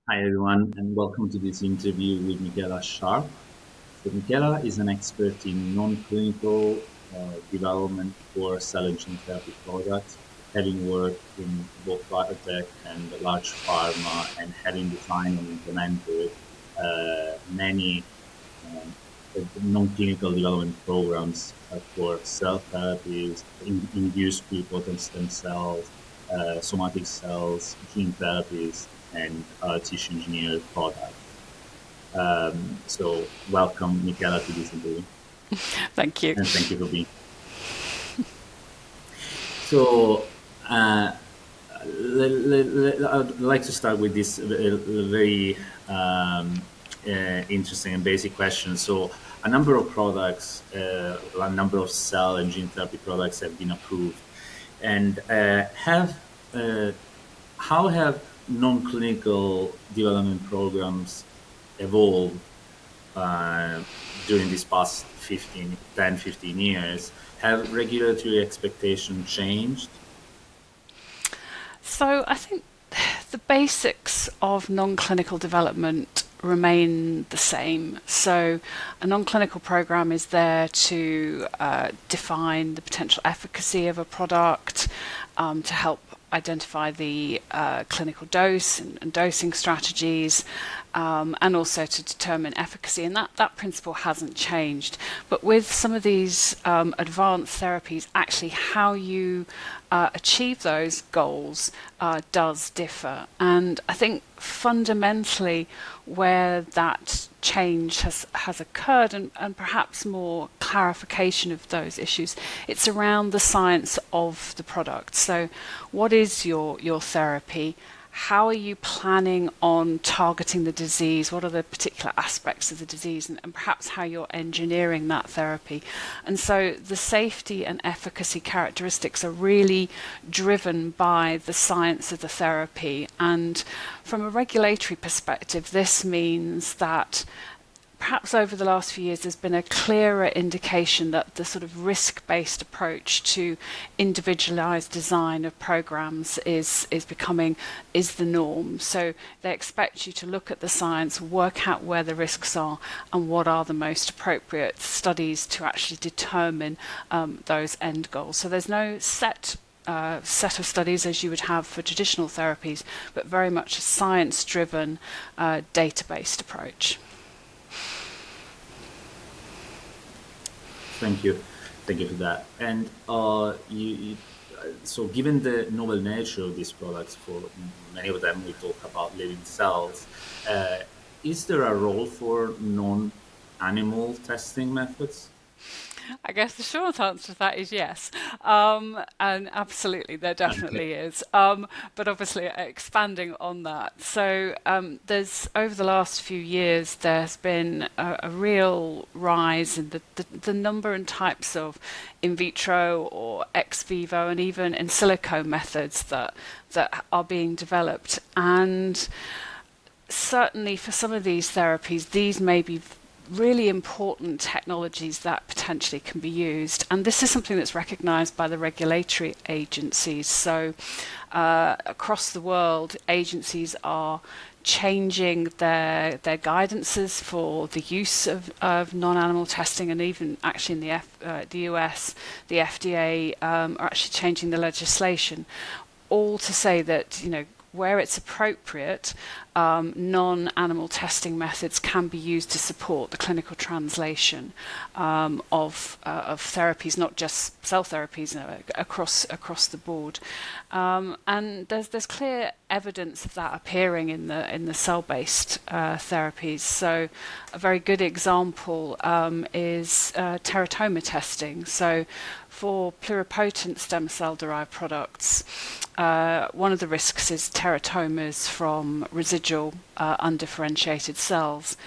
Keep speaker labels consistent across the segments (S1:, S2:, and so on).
S1: Hi, everyone, and welcome to this interview with Michaela Sharpe. So, Michaela is an expert in non-clinical development for cell and gene therapy products, having worked in both biotech and large pharma, and having designed and implemented many um, non-clinical development programs for cell therapies, induced pluripotent stem cells, somatic cells, gene therapies, and tissue engineered products. So welcome, Michaela, to this interview,
S2: Thank you.
S1: and thank you for being. So I'd like to start with this very interesting and basic question. So a number of products, a number of cell and gene therapy products have been approved, and have how have non-clinical development programs evolved uh, during these past 15 years? Have regulatory expectations changed?
S2: So I think the basics of non-clinical development remain the same. So a non-clinical program is there to define the potential efficacy of a product, to help identify the clinical dose and dosing strategies, and also to determine efficacy. And that principle hasn't changed. But with some of these advanced therapies, actually how you achieve those goals does differ. And I think fundamentally where that change has occurred, and perhaps more clarification of those issues, it's around the science of the product. So what is your therapy? How are you planning on targeting the disease? What are the particular aspects of the disease, and perhaps how you're engineering that therapy? And so the safety and efficacy characteristics are really driven by the science of the therapy. And from a regulatory perspective, this means that perhaps over the last few years, there's been a clearer indication that the sort of risk-based approach to individualized design of programs is the norm. So they expect you to look at the science, work out where the risks are, and what are the most appropriate studies to actually determine those end goals. So there's no set of studies as you would have for traditional therapies, but very much a science-driven, data-based approach.
S1: Thank you. Thank you for that. And so given the novel nature of these products, for many of them, we talk about living cells. Uh, is there a role for non-animal testing methods?
S2: I guess the short answer to that is yes. And absolutely, there
S1: Okay.
S2: definitely is. But obviously, expanding on that. So, there's over the last few years, there's been a real rise in the number and types of in vitro or ex vivo and even in silico methods that are being developed. And certainly for some of these therapies, these may be really important technologies that potentially can be used. And this is something that's recognized by the regulatory agencies. So across the world, agencies are changing their guidances for the use of non-animal testing, and even actually in the US, the FDA are actually changing the legislation, all to say that, where it's appropriate, non-animal testing methods can be used to support the clinical translation of therapies, not just cell therapies, across the board. And there's clear evidence of that appearing in the cell-based therapies. So a very good example is teratoma testing. So for pluripotent stem cell derived products, one of the risks is teratomas from residual undifferentiated cells.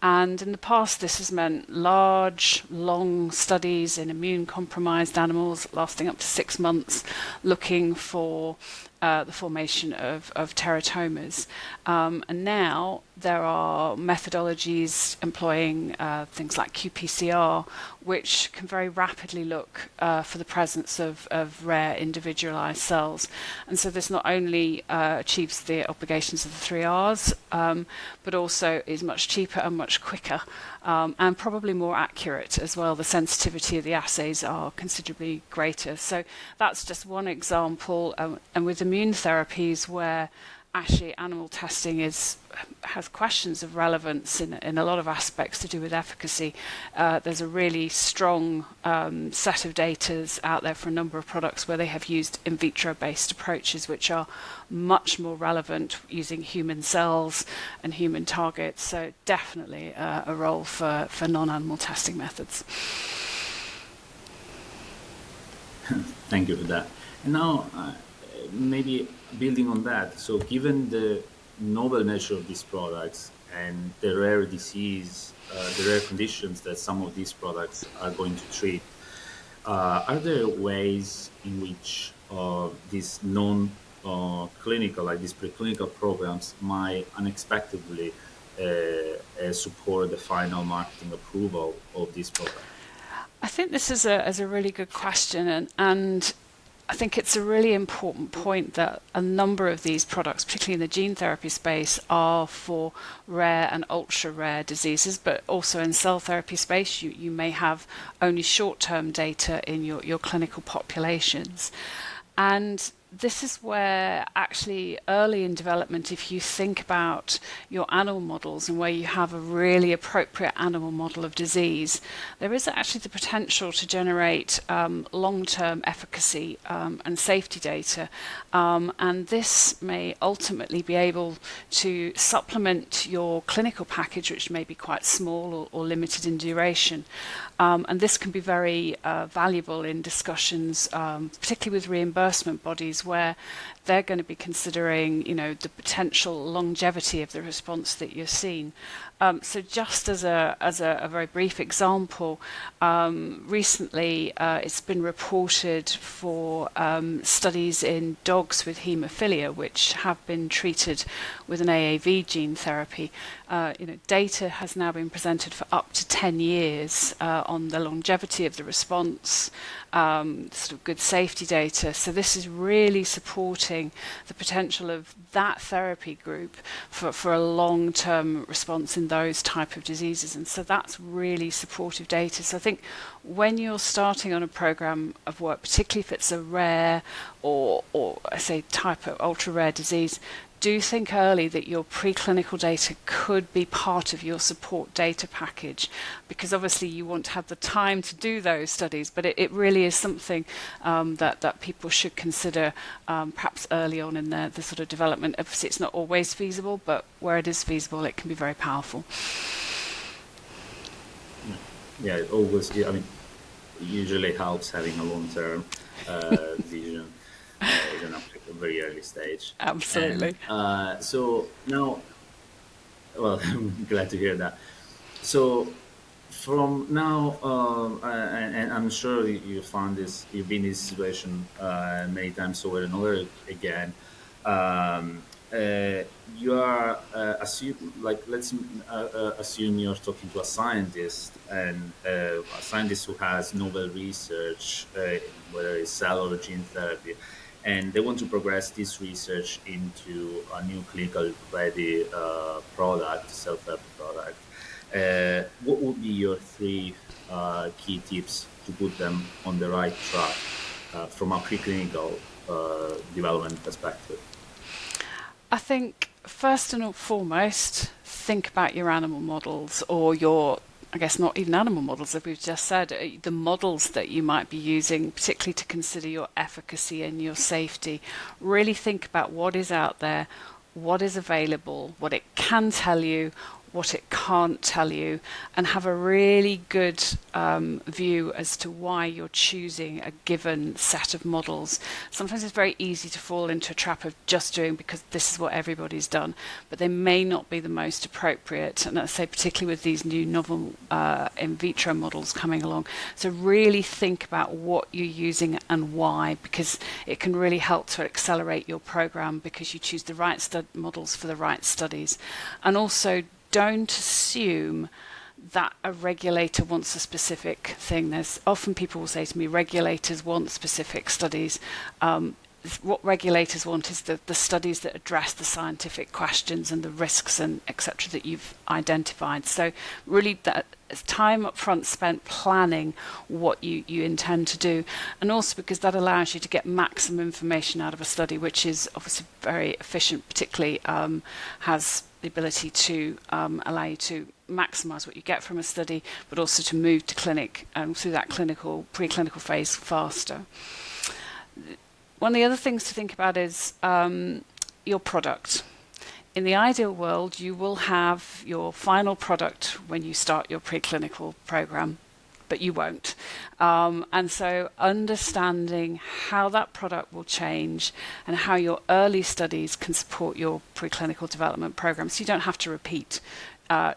S2: And in the past, this has meant large, long studies in immune compromised animals lasting up to 6 months, looking for the formation of teratomas. And now there are methodologies employing things like qPCR, which can very rapidly look for the presence of rare individualized cells. And so this not only achieves the obligations of the 3Rs, but also is much cheaper and much quicker, and probably more accurate as well. The sensitivity of the assays are considerably greater. So that's just one example. And with immune therapies, where actually animal testing has questions of relevance in a lot of aspects to do with efficacy. There's a really strong set of data out there for a number of products where they have used in vitro based approaches, which are much more relevant using human cells and human targets. So definitely a role for non-animal testing methods.
S1: Thank you for that. And now, maybe building on that, so given the novel nature of these products and the rare disease, the rare conditions that some of these products are going to treat, are there ways in which these non-clinical, like these preclinical programs, might unexpectedly support the final marketing approval of this product?
S2: I think this is a really good question, and I think it's a really important point that a number of these products, particularly in the gene therapy space, are for rare and ultra-rare diseases, but also in cell therapy space, you may have only short-term data in your clinical populations. And this is where actually early in development, if you think about your animal models and where you have a really appropriate animal model of disease, there is actually the potential to generate long-term efficacy and safety data. And this may ultimately be able to supplement your clinical package, which may be quite small or limited in duration. And this can be very valuable in discussions, particularly with reimbursement bodies, where they're going to be considering, the potential longevity of the response that you're seeing. So just as a very brief example, recently it's been reported for studies in dogs with haemophilia, which have been treated with an AAV gene therapy. Data has now been presented for up to 10 years on the longevity of the response, sort of good safety data. So this is really supporting the potential of that therapy group for a long-term response in those type of diseases. And so that's really supportive data. So I think when you're starting on a program of work, particularly if it's a rare or I say type of ultra-rare disease, do think early that your preclinical data could be part of your support data package, because obviously you want to have the time to do those studies, but it really is something that people should consider perhaps early on in the sort of development. Obviously it's not always feasible, but where it is feasible it can be very powerful.
S1: Yeah, it always, it usually helps having a long-term vision. Even at a very early stage.
S2: Absolutely.
S1: And, so now, well, I'm glad to hear that. So from now, and I'm sure you found this, you've been in this situation many times over and over again. You are let's assume you're talking to a scientist, and a scientist who has novel research, whether it's cell or gene therapy, and they want to progress this research into a new clinical ready product, cell therapy product. What would be your three key tips to put them on the right track from a preclinical development perspective?
S2: I think first and foremost, think about your animal models, or your, I guess not even animal models, as we've just said, the models that you might be using, particularly to consider your efficacy and your safety. Really think about what is out there, what is available, what it can tell you, what it can't tell you, and have a really good view as to why you're choosing a given set of models. Sometimes it's very easy to fall into a trap of just doing because this is what everybody's done, but they may not be the most appropriate. And I'd say particularly with these new novel in vitro models coming along. So really think about what you're using and why, because it can really help to accelerate your program because you choose the right models for the right studies. And also, don't assume that a regulator wants a specific thing. There's often people will say to me, regulators want specific studies. What regulators want is the studies that address the scientific questions and the risks and etc. that you've identified. So really that time up front spent planning what you intend to do, and also because that allows you to get maximum information out of a study, which is obviously very efficient, particularly has the ability to allow you to maximize what you get from a study, but also to move to clinic through that preclinical phase faster. One of the other things to think about is your product. In the ideal world, you will have your final product when you start your preclinical program, but you won't. And so understanding how that product will change and how your early studies can support your preclinical development program, so you don't have to repeat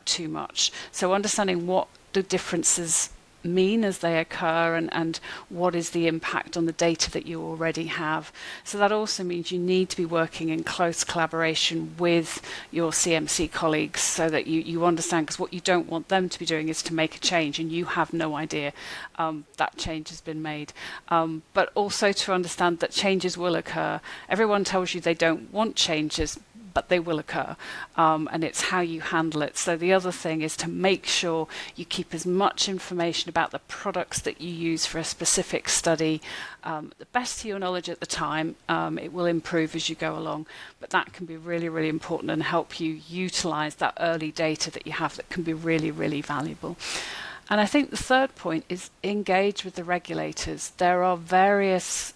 S2: too much. So understanding what the differences mean as they occur, and what is the impact on the data that you already have. So that also means you need to be working in close collaboration with your CMC colleagues so that you understand, because what you don't want them to be doing is to make a change and you have no idea that change has been made. But also to understand that changes will occur. Everyone tells you they don't want changes, but they will occur, and it's how you handle it. So the other thing is to make sure you keep as much information about the products that you use for a specific study, the best to your knowledge at the time. It will improve as you go along, but that can be really, really important and help you utilize that early data that you have that can be really, really valuable. And I think the third point is engage with the regulators. There are various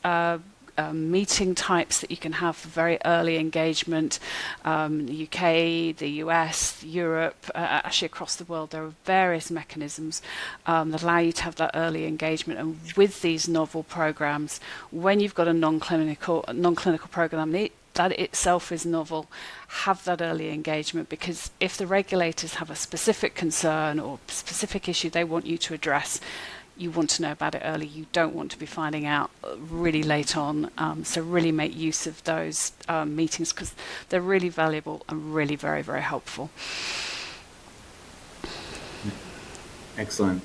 S2: meeting types that you can have for very early engagement. The UK, the US, Europe, actually across the world, there are various mechanisms that allow you to have that early engagement. And with these novel programs, when you've got a non-clinical program that itself is novel, have that early engagement, because if the regulators have a specific concern or specific issue they want you to address, you want to know about it early. You don't want to be finding out really late on. So really make use of those meetings, because they're really valuable and really very, very helpful.
S1: Excellent.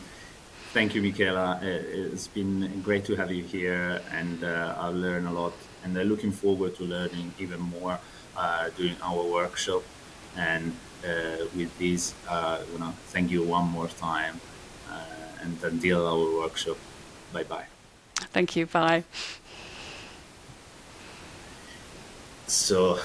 S1: Thank you, Michaela. It's been great to have you here, and I'll learn a lot. And I'm looking forward to learning even more during our workshop. And with this, thank you one more time. And until our workshop, bye-bye.
S2: Thank you, bye.
S1: So